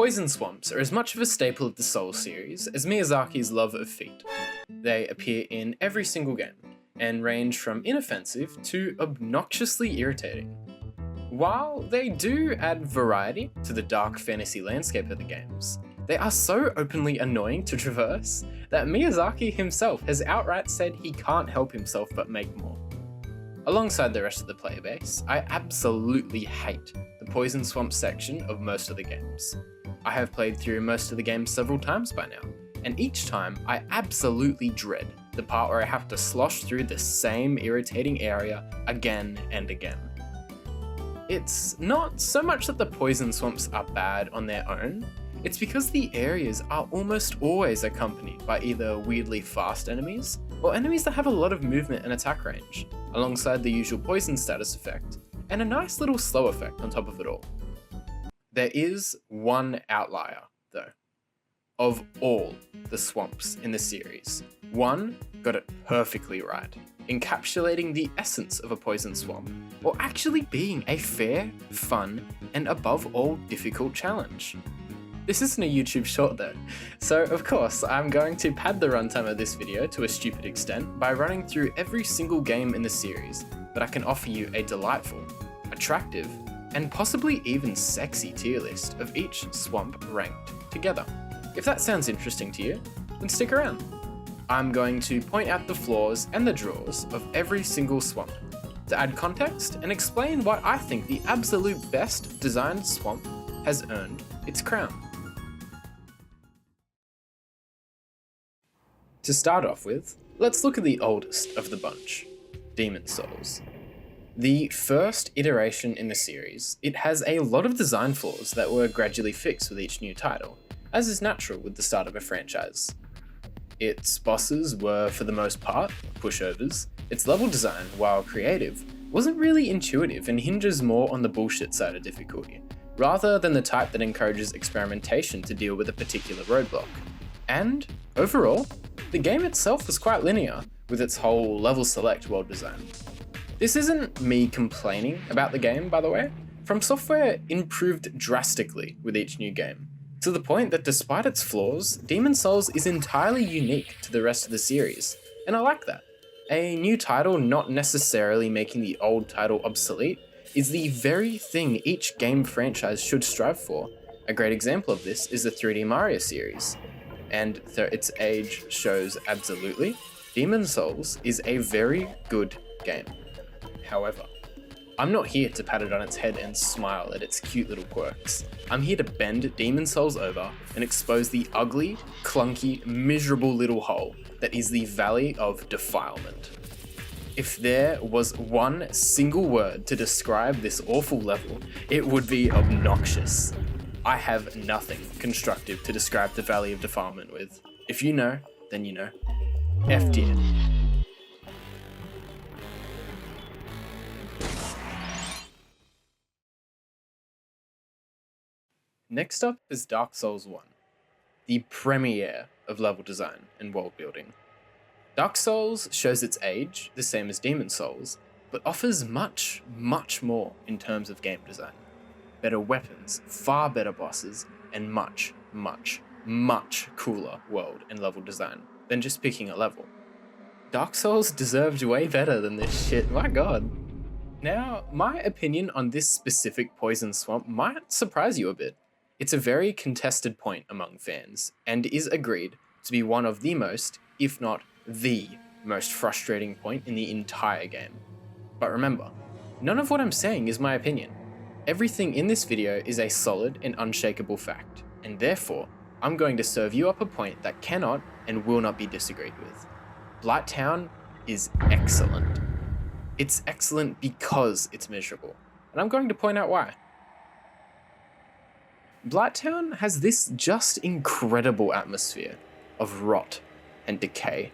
Poison swamps are as much of a staple of the Souls series as Miyazaki's love of feet. They appear in every single game, and range from inoffensive to obnoxiously irritating. While they do add variety to the dark fantasy landscape of the games, they are so openly annoying to traverse that Miyazaki himself has outright said he can't help himself but make more. Alongside the rest of the player base, I absolutely hate the Poison Swamp section of most of the games. I have played through most of the games several times by now, and each time I absolutely dread the part where I have to slosh through the same irritating area again and again. It's not so much that the Poison Swamps are bad on their own, it's because the areas are almost always accompanied by either weirdly fast enemies, or enemies that have a lot of movement and attack range, alongside the usual poison status effect, and a nice little slow effect on top of it all. There is one outlier, though. Of all the swamps in the series, one got it perfectly right, encapsulating the essence of a poison swamp, or actually being a fair, fun, and above all difficult challenge. This isn't a YouTube short though, so of course I'm going to pad the runtime of this video to a stupid extent by running through every single game in the series, but I can offer you a delightful, attractive, and possibly even sexy tier list of each swamp ranked together. If that sounds interesting to you, then stick around. I'm going to point out the flaws and the draws of every single swamp, to add context and explain why I think the absolute best designed swamp has earned its crown. To start off with, let's look at the oldest of the bunch, Demon Souls. The first iteration in the series, it has a lot of design flaws that were gradually fixed with each new title, as is natural with the start of a franchise. Its bosses were, for the most part, pushovers. Its level design, while creative, wasn't really intuitive and hinges more on the bullshit side of difficulty, rather than the type that encourages experimentation to deal with a particular roadblock. And, overall, the game itself was quite linear, with its whole level select world design. This isn't me complaining about the game, by the way. From Software improved drastically with each new game, to the point that despite its flaws, Demon Souls is entirely unique to the rest of the series, and I like that. A new title not necessarily making the old title obsolete is the very thing each game franchise should strive for. A great example of this is the 3D Mario series, and its age shows absolutely, Demon Souls is a very good game. However, I'm not here to pat it on its head and smile at its cute little quirks. I'm here to bend Demon Souls over and expose the ugly, clunky, miserable little hole that is the Valley of Defilement. If there was one single word to describe this awful level, it would be obnoxious. I have nothing constructive to describe the Valley of Defilement with. If you know, then you know. F tier. Next up is Dark Souls 1, the premiere of level design and world building. Dark Souls shows its age, the same as Demon Souls, but offers much, much more in terms of game design. Better weapons, far better bosses, and much, much, much cooler world and level design than just picking a level. Dark Souls deserved way better than this shit, my god. Now, my opinion on this specific Poison Swamp might surprise you a bit. It's a very contested point among fans, and is agreed to be one of the most, if not the most frustrating point in the entire game. But remember, none of what I'm saying is my opinion. Everything in this video is a solid and unshakable fact, and therefore, I'm going to serve you up a point that cannot and will not be disagreed with. Blighttown is excellent. It's excellent because it's miserable, and I'm going to point out why. Blighttown has this just incredible atmosphere of rot and decay.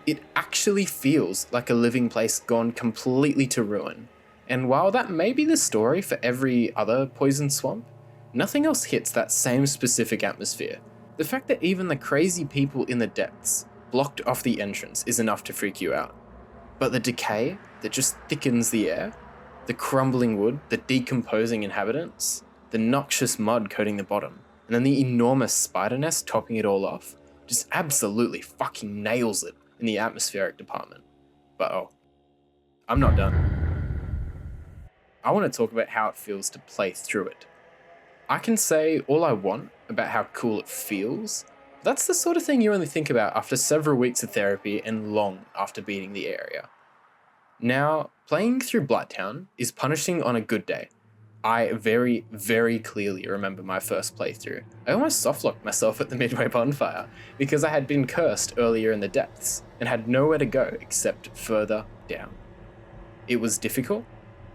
It actually feels like a living place gone completely to ruin, and while that may be the story for every other Poison Swamp, nothing else hits that same specific atmosphere. The fact that even the crazy people in the depths blocked off the entrance is enough to freak you out. But the decay that just thickens the air, the crumbling wood, the decomposing inhabitants, the noxious mud coating the bottom, and then the enormous spider nest topping it all off just absolutely fucking nails it in the atmospheric department. But oh, I'm not done. I want to talk about how it feels to play through it. I can say all I want about how cool it feels. That's the sort of thing you only think about after several weeks of therapy and long after beating the area. Now, playing through Blighttown is punishing on a good day. I very, very clearly remember my first playthrough. I almost softlocked myself at the midway bonfire because I had been cursed earlier in the depths and had nowhere to go except further down. It was difficult,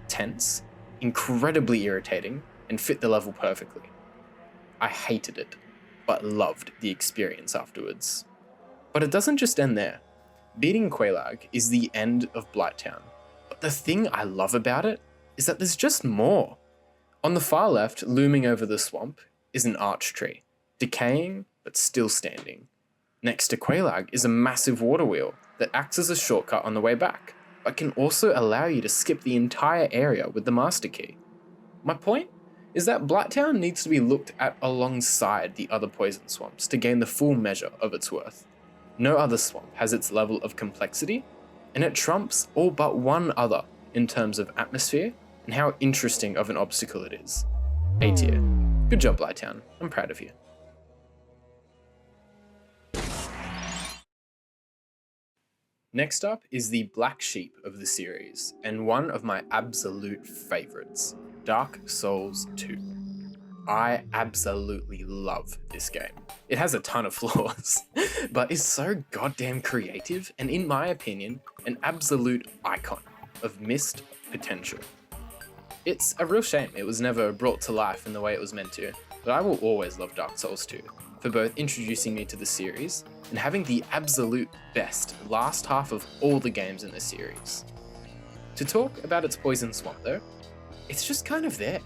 tense, incredibly irritating, and fit the level perfectly. I hated it, but loved the experience afterwards. But it doesn't just end there. Beating Quelaag is the end of Blighttown, but the thing I love about it is that there's just more. On the far left, looming over the swamp, is an arch tree, decaying but still standing. Next to Quelaag is a massive water wheel that acts as a shortcut on the way back, but can also allow you to skip the entire area with the master key. My point is that Blighttown needs to be looked at alongside the other poison swamps to gain the full measure of its worth. No other swamp has its level of complexity, and it trumps all but one other in terms of atmosphere and how interesting of an obstacle it is. A tier. Good job, Blighttown. I'm proud of you. Next up is the black sheep of the series, and one of my absolute favourites, Dark Souls 2. I absolutely love this game. It has a ton of flaws, but is so goddamn creative and, in my opinion, an absolute icon of missed potential. It's a real shame it was never brought to life in the way it was meant to, but I will always love Dark Souls 2 for both introducing me to the series and having the absolute best last half of all the games in the series. To talk about its poison swamp though, it's just kind of there.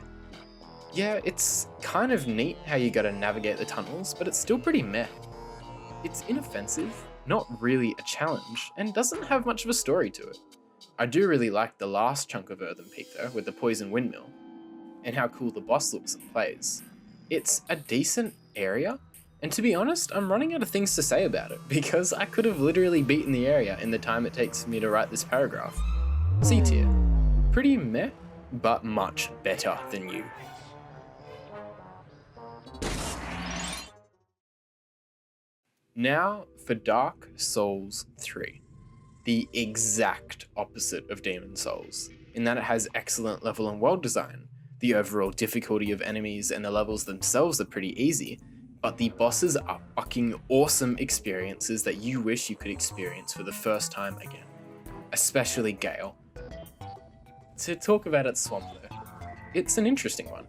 Yeah, it's kind of neat how you gotta navigate the tunnels, but it's still pretty meh. It's inoffensive, not really a challenge, and doesn't have much of a story to it. I do really like the last chunk of Earthen Peak though, with the poison windmill, and how cool the boss looks and plays. It's a decent area, and to be honest, I'm running out of things to say about it, because I could have literally beaten the area in the time it takes for me to write this paragraph. C tier. Pretty meh, but much better than you. Now for Dark Souls 3. The exact opposite of Demon Souls, in that it has excellent level and world design. The overall difficulty of enemies and the levels themselves are pretty easy, but the bosses are fucking awesome experiences that you wish you could experience for the first time again. Especially Gale. To talk about its swamp though, it's an interesting one.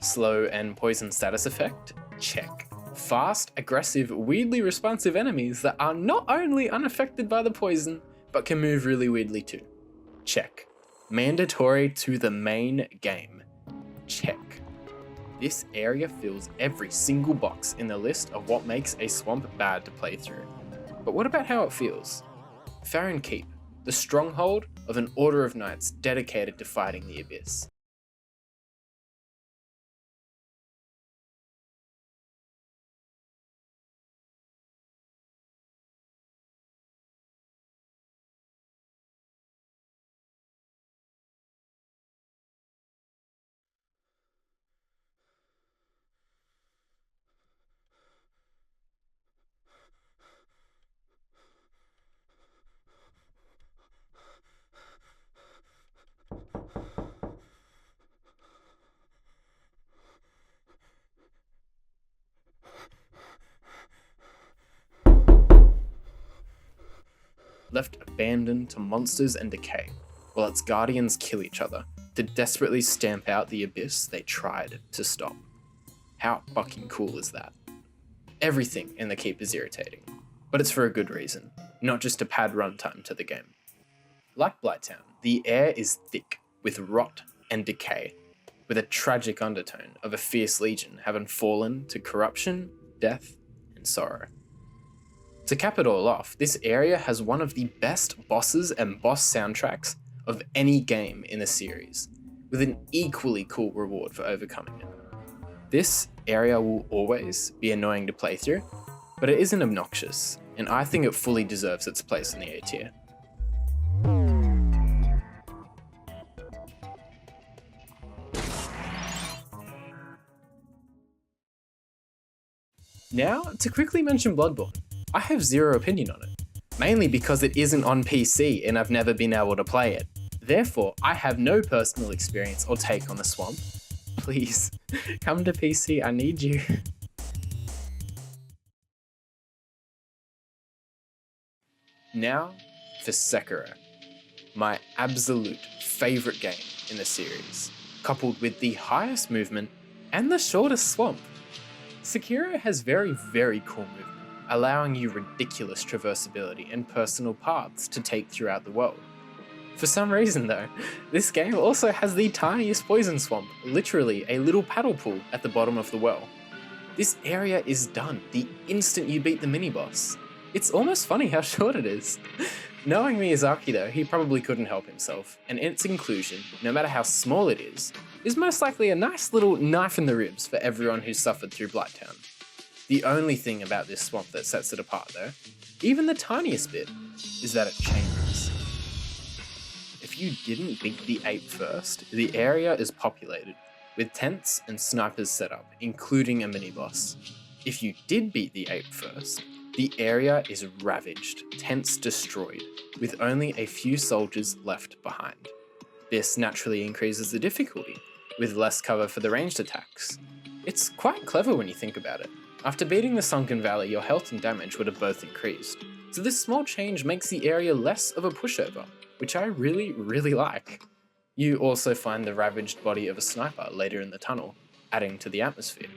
Slow and poison status effect? Check. Fast, aggressive, weirdly responsive enemies that are not only unaffected by the poison, but can move really weirdly too. Check. Mandatory to the main game. Check. This area fills every single box in the list of what makes a swamp bad to play through. But what about how it feels? Farron Keep, the stronghold of an order of knights dedicated to fighting the abyss. Left abandoned to monsters and decay, while its guardians kill each other to desperately stamp out the abyss they tried to stop. How fucking cool is that? Everything in the keep is irritating, but it's for a good reason, not just to pad runtime to the game. Like Blighttown, the air is thick with rot and decay, with a tragic undertone of a fierce legion having fallen to corruption, death, and sorrow. To cap it all off, this area has one of the best bosses and boss soundtracks of any game in the series, with an equally cool reward for overcoming it. This area will always be annoying to play through, but it isn't obnoxious, and I think it fully deserves its place in the A tier. Now, to quickly mention Bloodborne, I have zero opinion on it, mainly because it isn't on PC and I've never been able to play it. Therefore, I have no personal experience or take on the swamp. Please, come to PC, I need you. Now for Sakura, my absolute favourite game in the series, coupled with the highest movement and the shortest swamp. Sekiro has very cool movement, allowing you ridiculous traversability and personal paths to take throughout the world. For some reason though, this game also has the tiniest poison swamp, literally a little paddle pool at the bottom of the well. This area is done the instant you beat the mini-boss. It's almost funny how short it is. Knowing Miyazaki though, he probably couldn't help himself, and its inclusion, no matter how small it is most likely a nice little knife in the ribs for everyone who's suffered through Blighttown. The only thing about this swamp that sets it apart though, even the tiniest bit, is that it changes. If you didn't beat the ape first, the area is populated, with tents and snipers set up, including a mini-boss. If you did beat the ape first, the area is ravaged, tents destroyed, with only a few soldiers left behind. This naturally increases the difficulty, with less cover for the ranged attacks. It's quite clever when you think about it. After beating the Sunken Valley, your health and damage would have both increased, so this small change makes the area less of a pushover, which I really like. You also find the ravaged body of a sniper later in the tunnel, adding to the atmosphere.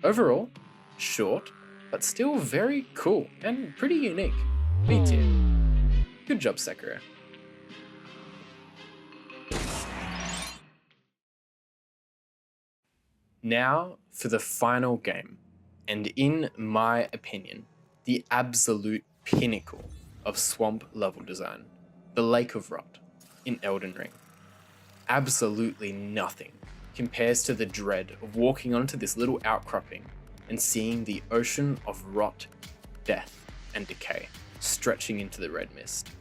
Overall, short, but still very cool and pretty unique. B tier. Good job, Sakura. Now for the final game, and in my opinion, the absolute pinnacle of swamp level design, the Lake of Rot in Elden Ring. Absolutely nothing compares to the dread of walking onto this little outcropping and seeing the ocean of rot, death, and decay stretching into the red mist.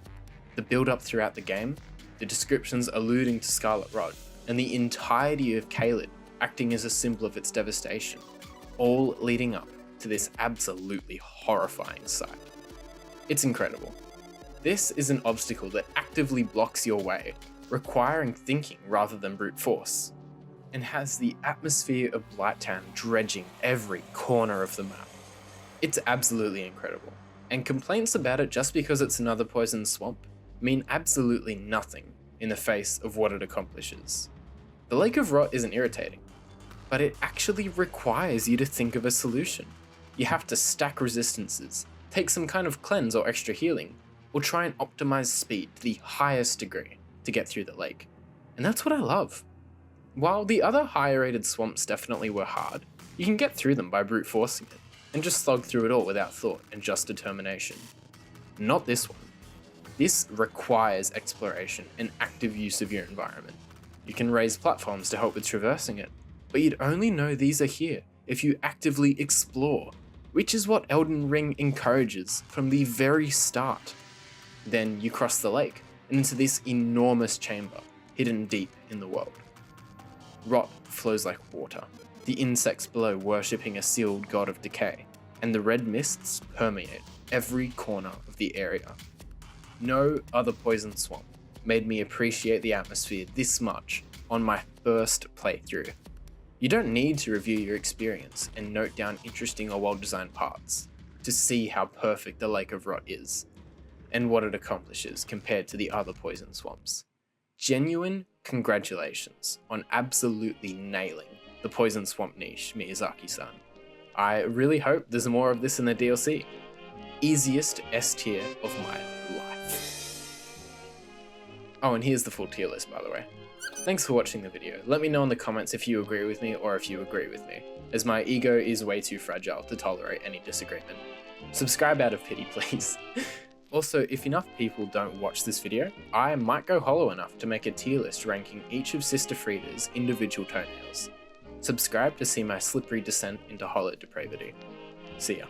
The build-up throughout the game, the descriptions alluding to Scarlet Rot, and the entirety of Caelid acting as a symbol of its devastation, all leading up to this absolutely horrifying sight. It's incredible. This is an obstacle that actively blocks your way, requiring thinking rather than brute force, and has the atmosphere of Blighttown dredging every corner of the map. It's absolutely incredible, and complaints about it just because it's another poison swamp mean absolutely nothing in the face of what it accomplishes. The Lake of Rot isn't irritating, but it actually requires you to think of a solution. You have to stack resistances, take some kind of cleanse or extra healing, or try and optimize speed to the highest degree to get through the lake. And that's what I love. While the other higher rated swamps definitely were hard, you can get through them by brute forcing it, and just slog through it all without thought and just determination. Not this one. This requires exploration and active use of your environment. You can raise platforms to help with traversing it, but you'd only know these are here if you actively explore, which is what Elden Ring encourages from the very start. Then you cross the lake and into this enormous chamber, hidden deep in the world. Rot flows like water, the insects below worshipping a sealed god of decay, and the red mists permeate every corner of the area. No other poison swamp made me appreciate the atmosphere this much on my first playthrough. You don't need to review your experience and note down interesting or well-designed parts to see how perfect the Lake of Rot is, and what it accomplishes compared to the other poison swamps. Genuine congratulations on absolutely nailing the poison swamp niche, Miyazaki-san. I really hope there's more of this in the DLC. Easiest S tier of my life. Oh, and here's the full tier list, by the way. Thanks for watching the video. Let me know in the comments if you agree with me or if you agree with me, as my ego is way too fragile to tolerate any disagreement. Subscribe out of pity, please. Also, if enough people don't watch this video, I might go hollow enough to make a tier list ranking each of Sister Frida's individual toenails. Subscribe to see my slippery descent into hollow depravity. See ya.